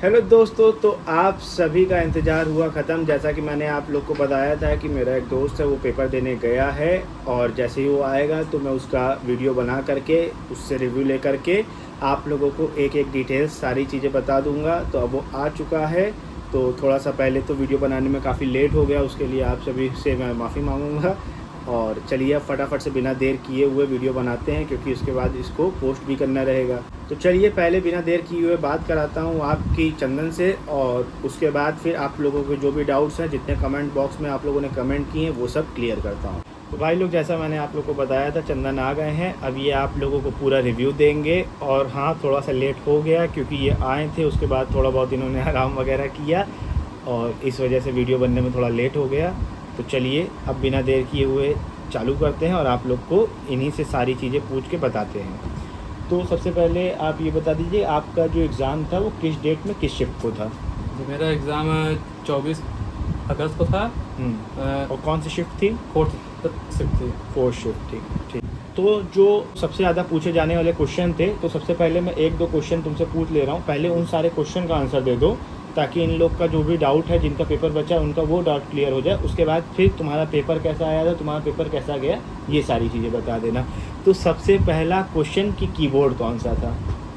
Hello दोस्तों, तो आप सभी का इंतज़ार हुआ ख़त्म। जैसा कि मैंने आप लोग को बताया था कि मेरा एक दोस्त है, वो पेपर देने गया है और जैसे ही वो आएगा तो मैं उसका वीडियो बना करके उससे रिव्यू ले करके आप लोगों को एक एक डिटेल्स सारी चीज़ें बता दूंगा। तो अब वो आ चुका है, तो थोड़ा सा पहले तो वीडियो बनाने में काफ़ी लेट हो गया, उसके लिए आप सभी से मैं माफ़ी मांगूंगा। और चलिए अब फटाफट से बिना देर किए हुए वीडियो बनाते हैं, क्योंकि उसके बाद इसको पोस्ट भी करना रहेगा। तो चलिए पहले बिना देर किए हुए बात कराता हूँ आपकी चंदन से, और उसके बाद फिर आप लोगों के जो भी डाउट्स हैं, जितने कमेंट बॉक्स में आप लोगों ने कमेंट किए हैं, वो सब क्लियर करता हूँ। तो भाई लोग, जैसा मैंने आप लोग को बताया था, चंदन आ गए हैं। अब ये आप लोगों को पूरा रिव्यू देंगे। और हाँ, थोड़ा सा लेट हो गया क्योंकि ये आए थे, उसके बाद थोड़ा बहुत इन्होंने आराम वगैरह किया और इस वजह से वीडियो बनने में थोड़ा लेट हो गया। तो चलिए अब बिना देर किए हुए चालू करते हैं और आप लोग को इन्हीं से सारी चीज़ें पूछ के बताते हैं। तो सबसे पहले आप ये बता दीजिए, आपका जो एग्ज़ाम था वो किस डेट में किस शिफ्ट को था? जी, मेरा एग्ज़ाम 24 अगस्त को था। और कौन सी शिफ्ट थी? 4th शिफ्ट थी। 4th शिफ्ट थी, ठीक। तो जो सबसे ज़्यादा पूछे जाने वाले क्वेश्चन थे, तो सबसे पहले मैं एक दो क्वेश्चन तुमसे पूछ ले रहा हूँ। पहले उन सारे क्वेश्चन का आंसर दे दो, ताकि इन लोग का जो भी डाउट है, जिनका पेपर बचा है, उनका वो डाउट क्लियर हो जाए। उसके बाद फिर तुम्हारा पेपर कैसा आया था, तुम्हारा पेपर कैसा गया, ये सारी चीज़ें बता देना। तो सबसे पहला क्वेश्चन कि कीबोर्ड कौन सा था?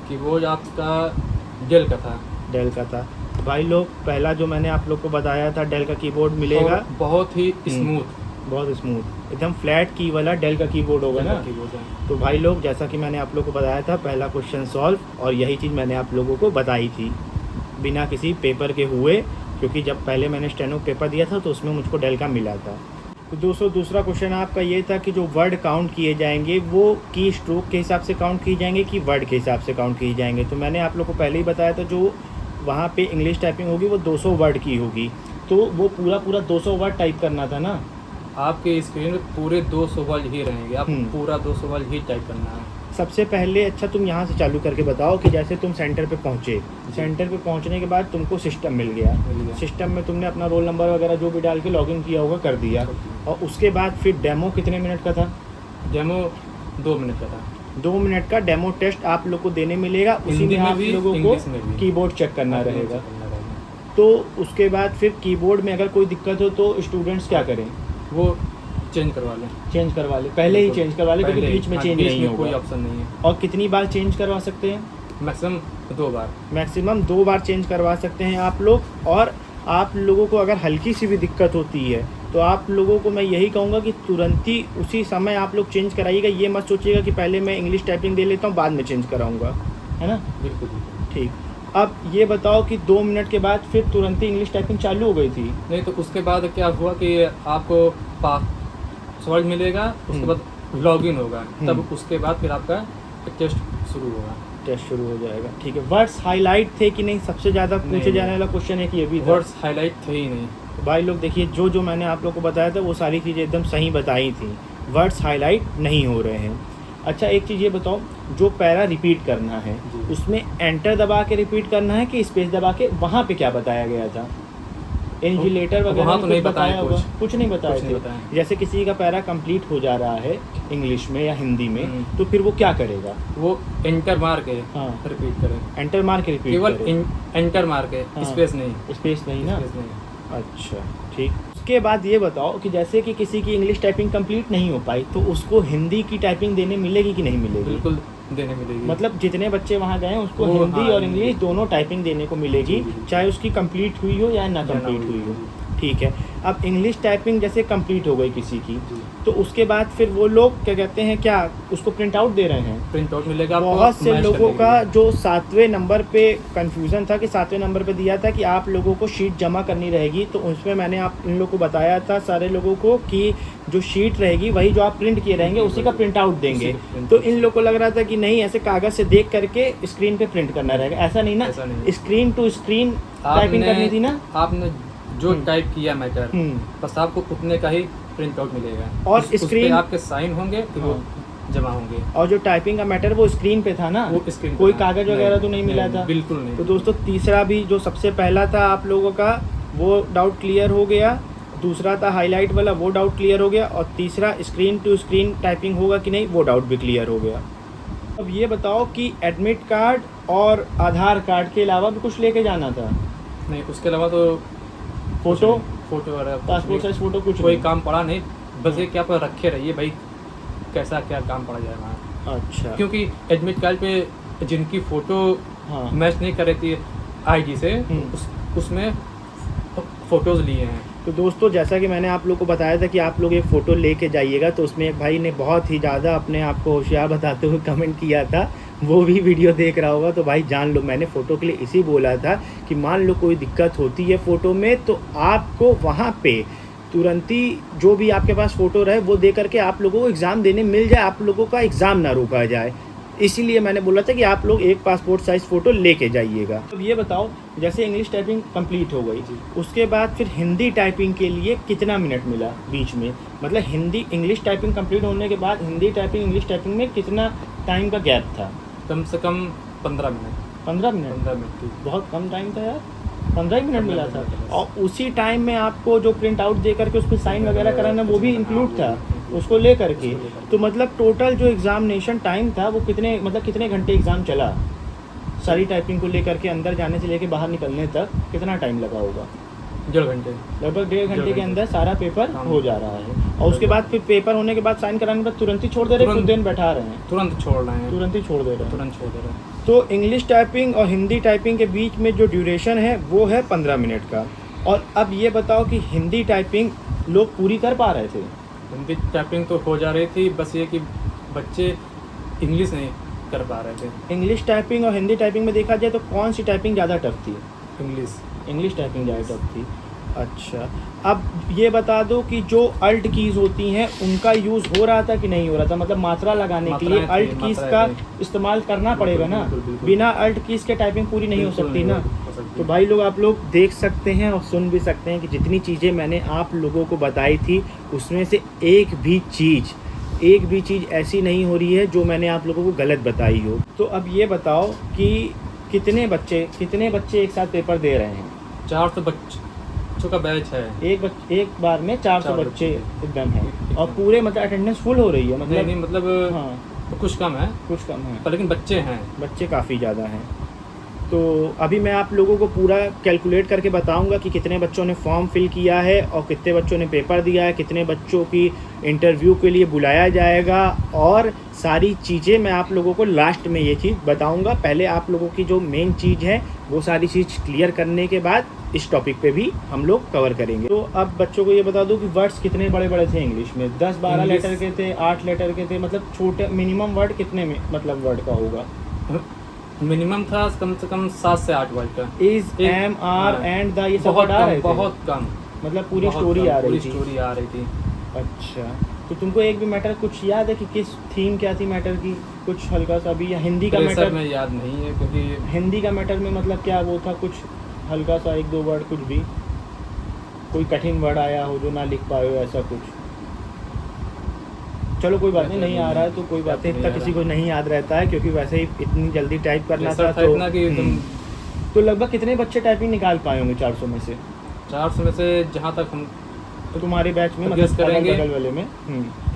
कीबोर्ड आपका डेल का था। डेल का था। भाई लोग, पहला जो मैंने आप लोग को बताया था, डेल का कीबोर्ड मिलेगा। बहुत ही स्मूथ, बहुत स्मूथ, एकदम फ्लैट की वाला डेल का कीबोर्ड होगा ना। कीबोर्ड है। तो भाई लोग, जैसा कि मैंने आप लोग को बताया था, पहला क्वेश्चन सॉल्व, और यही चीज़ मैंने आप लोगों को बताई थी बिना किसी पेपर के हुए, क्योंकि जब पहले मैंने स्टेनो पेपर दिया था तो उसमें मुझको डेल का मिला था। तो दोस्तों, दूसरा क्वेश्चन आपका ये था कि जो वर्ड काउंट किए जाएंगे वो की स्ट्रोक के हिसाब से काउंट किए जाएंगे कि वर्ड के हिसाब से काउंट किए जाएंगे। तो मैंने आप लोग को पहले ही बताया था, जो वहाँ पे इंग्लिश टाइपिंग होगी वो 200 वर्ड की होगी, तो वो पूरा 200 वर्ड टाइप करना था ना। आपके स्क्रीन में पूरे 200 वर्ड ही रहेंगे, आप पूरा 200 वर्ड ही टाइप करना है। सबसे पहले अच्छा, तुम यहाँ से चालू करके बताओ कि जैसे तुम सेंटर पे पहुँचे, सेंटर पे पहुँचने के बाद तुमको सिस्टम मिल गया। सिस्टम में तुमने अपना रोल नंबर वगैरह जो भी डाल के लॉगिन किया होगा कर दिया, और उसके बाद फिर डेमो कितने मिनट का था? डेमो 2 मिनट का था। 2 मिनट का डेमो टेस्ट आप लोग को देने मिलेगा। उसी में आप लोगों को कीबोर्ड चेक करना रहेगा। तो उसके बाद फिर कीबोर्ड में अगर कोई दिक्कत हो तो स्टूडेंट्स क्या करें? वो चेंज करवा लें। चेंज करवा ले, पहले ही चेंज करवा ले, क्योंकि बीच में चेंज नहीं होगा। कोई ऑप्शन नहीं है। और कितनी बार चेंज करवा सकते हैं? मैक्सिमम 2 बार। मैक्सिमम 2 बार चेंज करवा सकते हैं आप लोग। और आप लोगों को अगर हल्की सी भी दिक्कत होती है तो आप लोगों को मैं यही कहूँगा कि तुरंत ही उसी समय आप लोग चेंज कराइएगा। ये मत सोचिएगा कि पहले मैं इंग्लिश टाइपिंग दे लेता हूँ बाद में चेंज कराऊँगा, है ना? बिल्कुल ठीक। अब ये बताओ कि 2 मिनट के बाद फिर तुरंत ही इंग्लिश टाइपिंग चालू हो गई थी? नहीं, तो उसके बाद क्या हुआ कि आपको पासवर्ड मिलेगा, उसके बाद लॉगिन होगा, तब उसके बाद फिर आपका टेस्ट शुरू होगा। टेस्ट शुरू हो जाएगा, ठीक है। वर्ड्स हाईलाइट थे कि नहीं? सबसे ज़्यादा पूछे जाने वाला क्वेश्चन है कि ये भी वर्ड्स हाईलाइट थे ही नहीं। तो भाई लोग देखिए, जो मैंने आप लोग को बताया था वो सारी चीज़ें एकदम सही बताई थी। वर्ड्स हाईलाइट नहीं हो रहे हैं। अच्छा, एक चीज़ ये बताओ, जो पैरा रिपीट करना है उसमें एंटर दबा के रिपीट करना है कि स्पेस दबा के? वहाँ पे क्या बताया गया था? इन्जिलेटर वगैरह तो नहीं बताया, कुछ नहीं बताया। जैसे किसी का पैरा कंप्लीट हो जा रहा है इंग्लिश में या हिंदी में, तो फिर वो क्या करेगा? वो एंटर मार के रिपीट करे। एंटर मार के रिपीट, केवल एंटर मार के, स्पेस नहीं। स्पेस नहीं ना? स्पेस नहीं। अच्छा, ठीक। उसके बाद ये बताओ कि जैसे कि किसी की इंग्लिश टाइपिंग कंप्लीट नहीं हो पाई, तो उसको हिंदी की टाइपिंग देने मिलेगी कि नहीं मिलेगी? बिल्कुल देने मिलेगी। मतलब जितने बच्चे वहाँ गए हैं उसको हिंदी और इंग्लिश दोनों टाइपिंग देने को मिलेगी, चाहे उसकी कंप्लीट हुई हो या ना कंप्लीट हुई हो। ठीक है। अब इंग्लिश टाइपिंग जैसे कंप्लीट हो गई किसी की, तो उसके बाद फिर वो लोग क्या कहते हैं, क्या उसको प्रिंट आउट दे रहे हैं? प्रिंट आउट मिलेगा। बहुत से लोगों का जो 7वें नंबर पे कंफ्यूजन था कि 7वें नंबर पे दिया था कि आप लोगों को शीट जमा करनी रहेगी, तो उसमें मैंने आप इन लोगों को बताया था सारे लोगों को कि जो शीट रहेगी वही जो आप प्रिंट किए रहेंगे उसी का प्रिंट आउट देंगे। तो इन लोगों को लग रहा था कि नहीं, ऐसे कागज़ से देख करके स्क्रीन पे प्रिंट करना रहेगा। ऐसा नहीं ना, स्क्रीन टू स्क्रीन टाइपिंग करनी थी ना। आपने जो टाइप किया मैटर, बस आपको उतने का ही प्रिंट आउट मिलेगा, और स्क्रीन आपके साइन होंगे तो वो जमा होंगे। और जो टाइपिंग का मैटर वो स्क्रीन पे था ना, वो स्क्रीन कोई कागज़ वगैरह तो नहीं मिला था? बिल्कुल नहीं। तो दोस्तों, तीसरा भी जो सबसे पहला था आप लोगों का, वो डाउट क्लियर हो गया। दूसरा था हाईलाइट वाला, वो डाउट क्लियर हो गया। और तीसरा स्क्रीन टू स्क्रीन टाइपिंग होगा कि नहीं, वो डाउट भी क्लियर हो गया। अब ये बताओ कि एडमिट कार्ड और आधार कार्ड के अलावा भी कुछ लेके जाना था? नहीं, उसके अलावा तो फोटो, फोटो वगैरह पासपोर्ट साइज फोटो कुछ कोई नहीं? काम पड़ा नहीं, बस ये क्या पर रखे रहिए भाई, कैसा क्या काम पड़ा जाए वहाँ। अच्छा। क्योंकि एडमिट कार्ड पे जिनकी फ़ोटो हाँ। मैच नहीं कर रही थी आईडी से, उसमें फ़ोटोज़ लिए हैं। तो दोस्तों, जैसा कि मैंने आप लोग को बताया था कि आप लोग एक फ़ोटो लेके जाइएगा, तो उसमें एक भाई ने बहुत ही ज़्यादा अपने आप को होशियार बताते हुए कमेंट किया था, वो भी वीडियो देख रहा होगा। तो भाई जान लो, मैंने फ़ोटो के लिए इसी बोला था कि मान लो कोई दिक्कत होती है फ़ोटो में, तो आपको वहाँ पे तुरंत ही जो भी आपके पास फ़ोटो रहे वो दे करके आप लोगों को एग्ज़ाम देने मिल जाए, आप लोगों का एग्ज़ाम ना रोका जाए। इसीलिए मैंने बोला था कि आप लोग एक पासपोर्ट साइज़ फ़ोटो लेके जाइएगा। अब ये बताओ, जैसे इंग्लिश टाइपिंग कंप्लीट हो गई, उसके बाद फिर हिंदी टाइपिंग के लिए कितना मिनट मिला बीच में? मतलब हिंदी इंग्लिश टाइपिंग कंप्लीट होने के बाद हिंदी टाइपिंग इंग्लिश टाइपिंग में कितना टाइम का गैप था? कम से कम 15 मिनट। 15 मिनट? 15 मिनट की बहुत कम टाइम था यार, 15 ही मिनट मिला था। 15 मिनट। और उसी टाइम में आपको जो प्रिंट आउट दे करके उस पर साइन वगैरह कराना वो भी इंक्लूड था उसको ले करके। तो मतलब टोटल जो एग्जामिनेशन टाइम था वो कितने घंटे एग्ज़ाम चला? सारी टाइपिंग को लेकर के अंदर जाने से लेके बाहर निकलने तक कितना टाइम लगा होगा? 1.5 घंटे। लगभग 1.5 घंटे के अंदर सारा पेपर हाँ। हो जा रहा है। और उसके बाद फिर पेपर होने के बाद साइन कराने के बाद तुरंत ही छोड़ दे रहे हैं, कुछ दिन बैठा रहे हैं? तुरंत छोड़ रहे हैं, तुरंत ही छोड़ दे रहे हैं। तुरंत छोड़ दे रहे हैं। तो इंग्लिश टाइपिंग और हिंदी टाइपिंग के बीच में जो ड्यूरेशन है वो है 15 मिनट का। और अब ये बताओ कि हिंदी टाइपिंग लोग पूरी कर पा रहे थे? हिंदी टाइपिंग तो हो जा रही थी, बस ये कि बच्चे इंग्लिश नहीं कर पा रहे थे। इंग्लिश टाइपिंग और हिंदी टाइपिंग में देखा जाए तो कौन सी टाइपिंग ज़्यादा टफ थी? इंग्लिश टाइपिंग ज़्यादा टफ थी। अच्छा, अब ये बता दो कि जो अल्ट कीज़ होती हैं उनका यूज़ हो रहा था कि नहीं हो रहा था? मतलब मात्रा लगाने के लिए अल्ट कीज़ का इस्तेमाल करना पड़ेगा ना, बिना अल्ट कीज़ के टाइपिंग पूरी नहीं हो सकती ना। तो भाई लोग, आप लोग देख सकते हैं और सुन भी सकते हैं कि जितनी चीज़ें मैंने आप लोगों को बताई थी उसमें से एक भी चीज़ ऐसी नहीं हो रही है जो मैंने आप लोगों को गलत बताई हो। तो अब ये बताओ कि कितने बच्चे एक साथ पेपर दे रहे हैं? 400 बच्चों का बैच है। एक बार में 400 बच्चे एकदम है। और पूरे मतलब अटेंडेंस फुल हो रही है? मतलब हाँ, कुछ कम है, पर लेकिन बच्चे काफ़ी ज़्यादा हैं। तो अभी मैं आप लोगों को पूरा कैलकुलेट करके बताऊंगा कि कितने बच्चों ने फॉर्म फिल किया है और कितने बच्चों ने पेपर दिया है, कितने बच्चों की इंटरव्यू के लिए बुलाया जाएगा, और सारी चीज़ें मैं आप लोगों को लास्ट में ये चीज़ बताऊंगा। पहले आप लोगों की जो मेन चीज़ है वो सारी चीज़ क्लियर करने के बाद इस टॉपिक पे भी हम लोग कवर करेंगे। तो अब बच्चों को ये बता दूं कि वर्ड्स कितने बड़े बड़े थे इंग्लिश में? 10-12 लेटर के थे, 8 लेटर के थे? मतलब छोटे मिनिमम वर्ड कितने में मतलब वर्ड का होगा? मिनिमम था कम से कम 7 से 8 वर्ड का। Is, am, are and the, ये सब बहुत आ रहे थे? बहुत कम, मतलब पूरी स्टोरी आ रही थी। अच्छा, तो तुमको एक भी मैटर कुछ याद है कि किस थीम क्या थी मैटर की? कुछ हल्का सा भी, या हिंदी का मैटर में याद नहीं है, क्योंकि हिंदी का मैटर में मतलब क्या वो था? कुछ हल्का सा 1-2 वर्ड, कुछ भी कोई कठिन वर्ड आया हो जो ना लिख पाए हो, ऐसा कुछ? चलो कोई बात नहीं आ रहा है तो कोई बात नहीं, इतना किसी को नहीं याद रहता है, क्योंकि वैसे ही इतनी जल्दी टाइप करना था। तो लगभग कितने बच्चे टाइपिंग निकाल पाए होंगे 400 में से? 400 में से जहाँ तक हम तो तुम्हारे बैच में मतलब बगल वाले में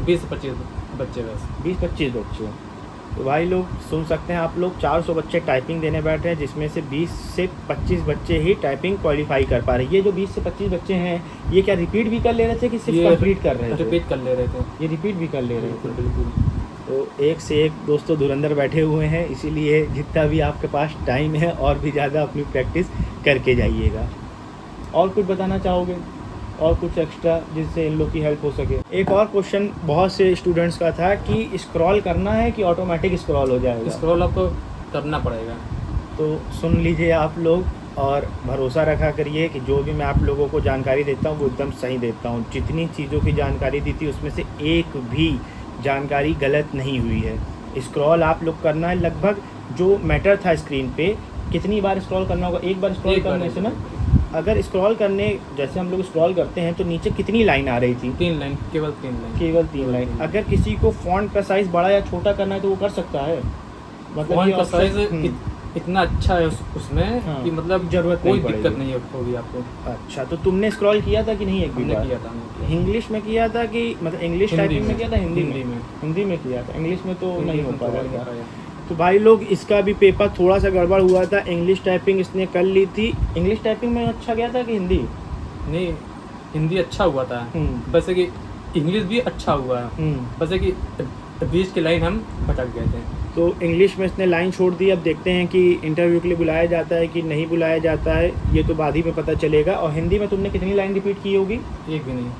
20 से 25 बच्चे, बस 20-25 बच्चे। तो भाई लोग सुन सकते हैं आप लोग, 400 बच्चे टाइपिंग देने बैठ रहे हैं, जिसमें से 20 से 25 बच्चे ही टाइपिंग क्वालिफाई कर पा रहे हैं। ये जो 20 से 25 बच्चे हैं, ये क्या रिपीट भी कर ले रहे थे कि सिर्फ कंप्लीट कर रहे थे? रिपीट कर ले रहे थे। ये रिपीट भी कर ले रहे थे? बिल्कुल। तो एक से एक दोस्तों धुरंधर बैठे हुए हैं, इसीलिए जितना भी आपके पास टाइम है और भी ज़्यादा अपनी प्रैक्टिस करके जाइएगा। और कुछ बताना चाहोगे? और कुछ एक्स्ट्रा जिससे इन लोग की हेल्प हो सके? एक और क्वेश्चन बहुत से स्टूडेंट्स का था कि स्क्रॉल करना है कि ऑटोमेटिक स्क्रॉल हो जाएगा? स्क्रॉल आपको करना पड़ेगा। तो सुन लीजिए आप लोग और भरोसा रखा करिए कि जो भी मैं आप लोगों को जानकारी देता हूँ वो एकदम सही देता हूँ। जितनी चीज़ों की जानकारी दी थी उसमें से एक भी जानकारी गलत नहीं हुई है। स्क्रॉल आप लोग करना है, लगभग जो मैटर था स्क्रीन पे कितनी बार स्क्रॉल करना होगा? एक बार स्क्रॉल करने से ना, अगर स्क्रॉल करने जैसे हम लोग स्क्रॉल करते हैं तो नीचे कितनी लाइन आ रही थी? 3 लाइन, केवल 3 लाइन। अगर किसी को फ़ॉन्ट का साइज़ बड़ा या छोटा करना है तो वो कर सकता है? मतलब फ़ॉन्ट का साइज़ इतना अच्छा है उसमें हाँ, कि मतलब जरूरत कोई दिक्कत नहीं होगी आपको। अच्छा, तो तुमने स्क्रॉल किया था कि नहीं? एक भी बार किया था। इंग्लिश में किया था कि मतलब इंग्लिश टाइपिंग में किया था? हिंदी में किया था। इंग्लिश में तो नहीं हो पाया। तो भाई लोग इसका भी पेपर थोड़ा सा गड़बड़ हुआ था। इंग्लिश टाइपिंग इसने कर ली थी। इंग्लिश टाइपिंग में अच्छा गया था कि हिंदी? नहीं, हिंदी अच्छा हुआ था, बस है कि इंग्लिश भी अच्छा हुआ है, बस है कि बीच की लाइन हम भटक गए थे। तो इंग्लिश में इसने लाइन छोड़ दी। अब देखते हैं कि इंटरव्यू के लिए बुलाया जाता है कि नहीं बुलाया जाता है, ये तो बाद ही में पता चलेगा। और हिंदी में तुमने कितनी लाइन रिपीट की होगी? एक भी नहीं।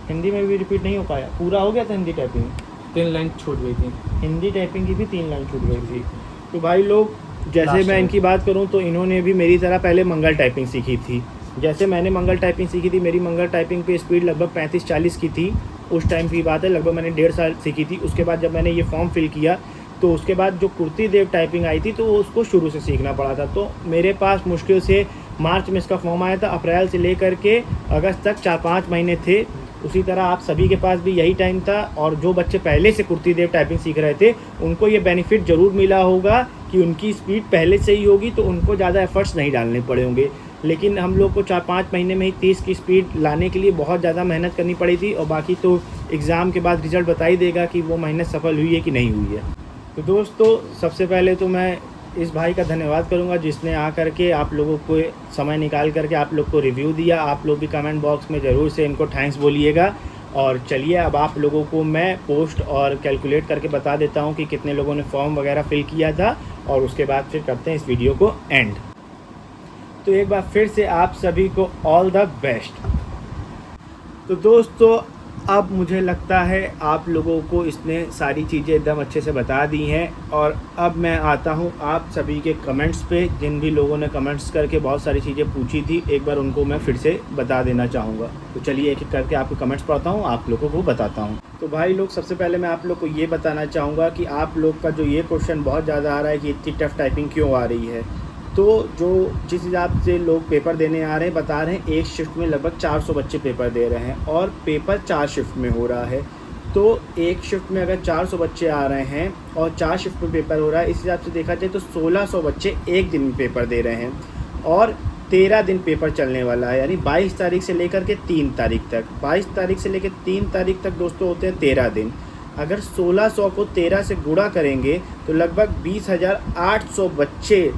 हिंदी में भी रिपीट नहीं हो पाया? पूरा हो गया था हिंदी टाइपिंग? 3 लाइन छूट गई थी। हिंदी टाइपिंग की भी 3 लाइन छूट गई थी। तो भाई लोग जैसे लास्ट मैं में। इनकी बात करूं तो इन्होंने भी मेरी तरह पहले मंगल टाइपिंग सीखी थी। जैसे मैंने मंगल टाइपिंग सीखी थी, मेरी मंगल टाइपिंग पे स्पीड लगभग 35-40 की थी। उस टाइम की बात है, लगभग मैंने 1.5 साल सीखी थी। उसके बाद जब मैंने ये फॉर्म फिल किया तो उसके बाद जो कुर्ती देव टाइपिंग आई थी तो उसको शुरू से सीखना पड़ा था। तो मेरे पास मुश्किल से मार्च में इसका फॉर्म आया था, अप्रैल से लेकर के अगस्त तक 4-5 महीने थे। उसी तरह आप सभी के पास भी यही टाइम था। और जो बच्चे पहले से कुर्ती देव टाइपिंग सीख रहे थे उनको ये बेनिफिट ज़रूर मिला होगा कि उनकी स्पीड पहले से ही होगी, तो उनको ज़्यादा एफर्ट्स नहीं डालने पड़े होंगे। लेकिन हम लोग को 4-5 महीने में ही 30 की स्पीड लाने के लिए बहुत ज़्यादा मेहनत करनी पड़ी थी। और बाकी तो एग्ज़ाम के बाद रिज़ल्ट बता ही देगा कि वो मेहनत सफल हुई है कि नहीं हुई है। तो दोस्तों, सबसे पहले तो मैं इस भाई का धन्यवाद करूंगा जिसने आ करके आप लोगों को समय निकाल करके आप लोग को रिव्यू दिया। आप लोग भी कमेंट बॉक्स में ज़रूर से इनको थैंक्स बोलिएगा। और चलिए अब आप लोगों को मैं पोस्ट और कैलकुलेट करके बता देता हूं कि कितने लोगों ने फॉर्म वगैरह फिल किया था, और उसके बाद फिर करते हैं इस वीडियो को एंड। तो एक बार फिर से आप सभी को ऑल द बेस्ट। तो दोस्तों, अब मुझे लगता है आप लोगों को इसने सारी चीज़ें एकदम अच्छे से बता दी हैं। और अब मैं आता हूं आप सभी के कमेंट्स पे। जिन भी लोगों ने कमेंट्स करके बहुत सारी चीज़ें पूछी थी, एक बार उनको मैं फिर से बता देना चाहूँगा। तो चलिए एक एक करके आपके कमेंट्स पढ़ता हूँ, आप लोगों को बताता हूँ। तो भाई लोग, सबसे पहले मैं आप लोग को ये बताना चाहूँगा कि आप लोग का जो ये क्वेश्चन बहुत ज़्यादा आ रहा है कि इतनी टफ टाइपिंग क्यों आ रही है। तो जो जिस हिसाब से लोग पेपर देने आ रहे हैं, बता रहे हैं एक शिफ्ट में लगभग 400 बच्चे पेपर दे रहे हैं और पेपर 4 शिफ्ट में हो रहा है। तो एक शिफ्ट में अगर 400 बच्चे आ रहे हैं और 4 शिफ्ट में पेपर हो रहा है, इस हिसाब से देखा जाए तो 1600 बच्चे एक दिन में पेपर दे रहे हैं। और 13 दिन पेपर चलने वाला है, यानी 22 तारीख से लेकर के 3 तारीख तक। 22 तारीख से लेकर 3 तारीख तक दोस्तों होते हैं 13 दिन। अगर 1600 को 13 से गुणा करेंगे तो लगभग 20,800 बच्चे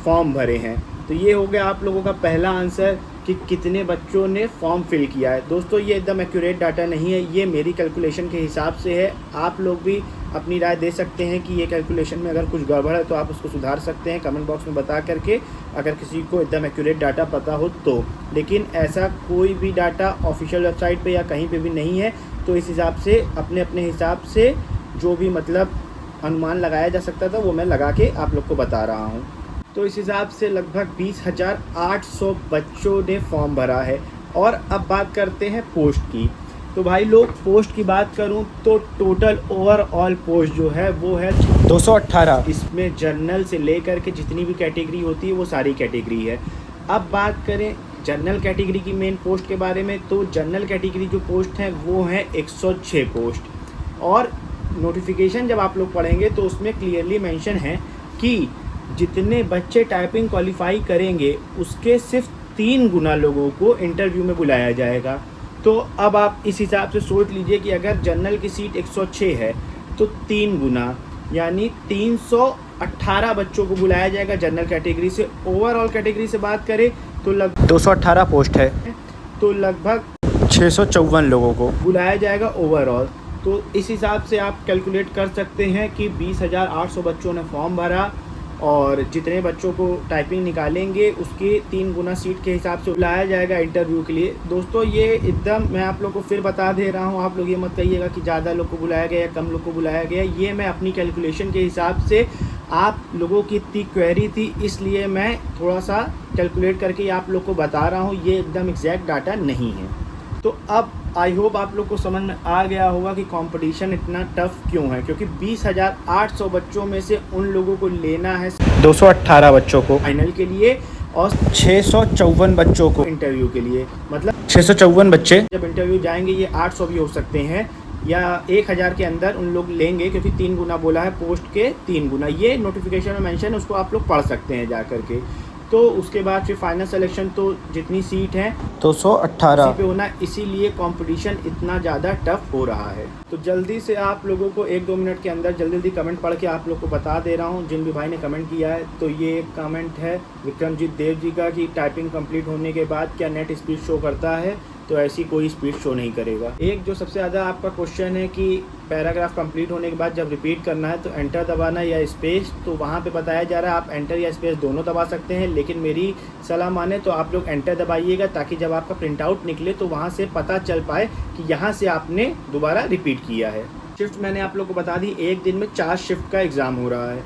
फॉर्म भरे हैं। तो ये हो गया आप लोगों का पहला आंसर कि कितने बच्चों ने फॉर्म फिल किया है। दोस्तों, ये एकदम एक्यूरेट डाटा नहीं है, ये मेरी कैलकुलेशन के हिसाब से है। आप लोग भी अपनी राय दे सकते हैं कि ये कैलकुलेशन में अगर कुछ गड़बड़ है तो आप उसको सुधार सकते हैं कमेंट बॉक्स में बता करके, अगर किसी को एकदम एक्यूरेट डाटा पता हो तो। लेकिन ऐसा कोई भी डाटा ऑफिशियल वेबसाइट पे या कहीं पे भी नहीं है। तो इस हिसाब से अपने अपने हिसाब से जो भी मतलब अनुमान लगाया जा सकता था वो मैं लगा के आप लोग को बता रहा हूँ। तो इस हिसाब से लगभग 20,800 बच्चों ने फॉर्म भरा है। और अब बात करते हैं पोस्ट की। तो भाई लोग, पोस्ट की बात करूं तो टोटल ओवरऑल पोस्ट जो है वो है 218। इसमें जनरल से लेकर के जितनी भी कैटेगरी होती है वो सारी कैटेगरी है। अब बात करें जनरल कैटेगरी की मेन पोस्ट के बारे में, तो जनरल कैटेगरी जो पोस्ट हैं वो हैं 106 पोस्ट। और नोटिफिकेशन जब आप लोग पढ़ेंगे तो उसमें क्लियरली मेंशन है कि जितने बच्चे टाइपिंग क्वालिफाई करेंगे उसके सिर्फ 3 गुना लोगों को इंटरव्यू में बुलाया जाएगा। तो अब आप इस हिसाब से सोच लीजिए कि अगर जनरल की सीट 106 है तो 3 गुना यानी 318 बच्चों को बुलाया जाएगा जनरल कैटेगरी से। ओवरऑल कैटेगरी से बात करें तो लगभग 218 पोस्ट है, तो लगभग 654 लोगों को बुलाया जाएगा ओवरऑल। तो इस हिसाब से आप कैलकुलेट कर सकते हैं कि 20,800 बच्चों ने फॉर्म भरा और जितने बच्चों को टाइपिंग निकालेंगे उसके 3 गुना सीट के हिसाब से बुलाया जाएगा इंटरव्यू के लिए। दोस्तों, ये एकदम मैं आप लोग को फिर बता दे रहा हूँ, आप लोग ये मत कहिएगा कि ज़्यादा लोग को बुलाया गया या कम लोग को बुलाया गया। ये मैं अपनी कैलकुलेशन के हिसाब से, आप लोगों की इतनी क्वेरी थी इसलिए मैं थोड़ा सा कैलकुलेट करके आप लोग को बता रहा हूँ, ये एकदम एग्जैक्ट डाटा नहीं है। तो अब आई होप आप लोग को समझ में आ गया होगा कि कंपटीशन इतना टफ क्यों है, क्योंकि 20,800 बच्चों में से उन लोगों को लेना है 218 बच्चों को फाइनल के लिए और 654 बच्चों को इंटरव्यू के लिए। मतलब 654 बच्चे जब इंटरव्यू जाएंगे, ये 800 भी हो सकते हैं या 1,000 के अंदर उन लोग लेंगे, क्योंकि 3 गुना बोला है पोस्ट के 3 गुना। ये नोटिफिकेशन में मेंशन है, उसको आप लोग पढ़ सकते हैं जा करके। तो उसके बाद फिर फाइनल सिलेक्शन तो जितनी सीट हैं 218 पे होना, इसीलिए कंपटीशन इतना ज़्यादा टफ हो रहा है। तो जल्दी से आप लोगों को 1-2 मिनट के अंदर जल्दी कमेंट पढ़ के आप लोग को बता दे रहा हूँ जिन भी भाई ने कमेंट किया है। तो ये एक कमेंट है विक्रमजीत देव जी का कि टाइपिंग कंप्लीट होने के बाद क्या नेट स्पीड शो करता है? तो ऐसी कोई स्पीड शो नहीं करेगा। एक जो सबसे ज़्यादा आपका क्वेश्चन है कि पैराग्राफ कंप्लीट होने के बाद जब रिपीट करना है तो एंटर दबाना या स्पेस, तो वहाँ पे बताया जा रहा है आप एंटर या स्पेस दोनों दबा सकते हैं, लेकिन मेरी सलाह माने तो आप लोग एंटर दबाइएगा ताकि जब आपका प्रिंट आउट निकले तो वहाँ से पता चल पाए कि यहाँ से आपने दोबारा रिपीट किया है। शिफ्ट मैंने आप लोग को बता दी, एक दिन में 4 शिफ्ट का एग्ज़ाम हो रहा है।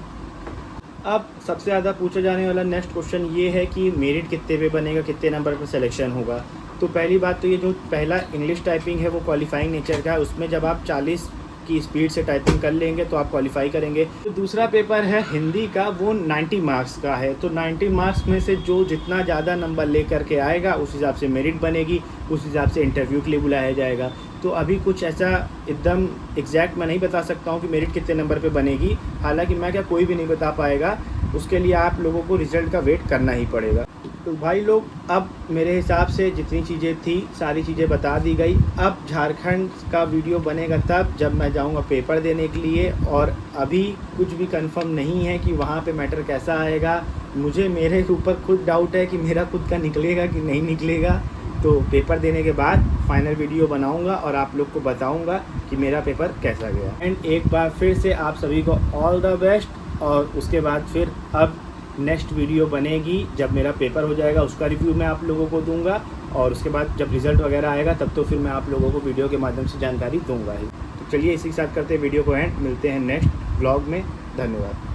अब सबसे ज़्यादा पूछा जाने वाला नेक्स्ट क्वेश्चन ये है कि मेरिट कितने पे बनेगा, कितने नंबर पर सिलेक्शन होगा। तो पहली बात तो ये जो पहला इंग्लिश टाइपिंग है वो क्वालिफाइंग नेचर का है, उसमें जब आप 40 की स्पीड से टाइपिंग कर लेंगे तो आप क्वालिफाई करेंगे। तो दूसरा पेपर है हिंदी का, वो 90 मार्क्स का है। तो 90 मार्क्स में से जो जितना ज़्यादा नंबर लेकर के आएगा उस हिसाब से मेरिट बनेगी, उस हिसाब से इंटरव्यू के लिए बुलाया जाएगा। तो अभी कुछ ऐसा एकदम एग्जैक्ट मैं नहीं बता सकता हूँ कि मेरिट कितने नंबर पे बनेगी, हालांकि मैं क्या कोई भी नहीं बता पाएगा, उसके लिए आप लोगों को रिज़ल्ट का वेट करना ही पड़ेगा। तो भाई लोग अब मेरे हिसाब से जितनी चीज़ें थी सारी चीज़ें बता दी गई। अब झारखंड का वीडियो बनेगा तब जब मैं जाऊंगा पेपर देने के लिए, और अभी कुछ भी कंफर्म नहीं है कि वहाँ पे मैटर कैसा आएगा। मुझे मेरे ऊपर खुद डाउट है कि मेरा खुद का निकलेगा कि नहीं निकलेगा। तो पेपर देने के बाद फाइनल वीडियो बनाऊंगा और आप लोग को बताऊंगा कि मेरा पेपर कैसा गया। एंड एक बार फिर से आप सभी को ऑल द बेस्ट। और उसके बाद फिर अब नेक्स्ट वीडियो बनेगी जब मेरा पेपर हो जाएगा, उसका रिव्यू मैं आप लोगों को दूंगा, और उसके बाद जब रिज़ल्ट वगैरह आएगा तब तो फिर मैं आप लोगों को वीडियो के माध्यम से जानकारी दूंगा ही। तो चलिए इसी के साथ करते हैं वीडियो को एंड, मिलते हैं नेक्स्ट व्लॉग में। धन्यवाद।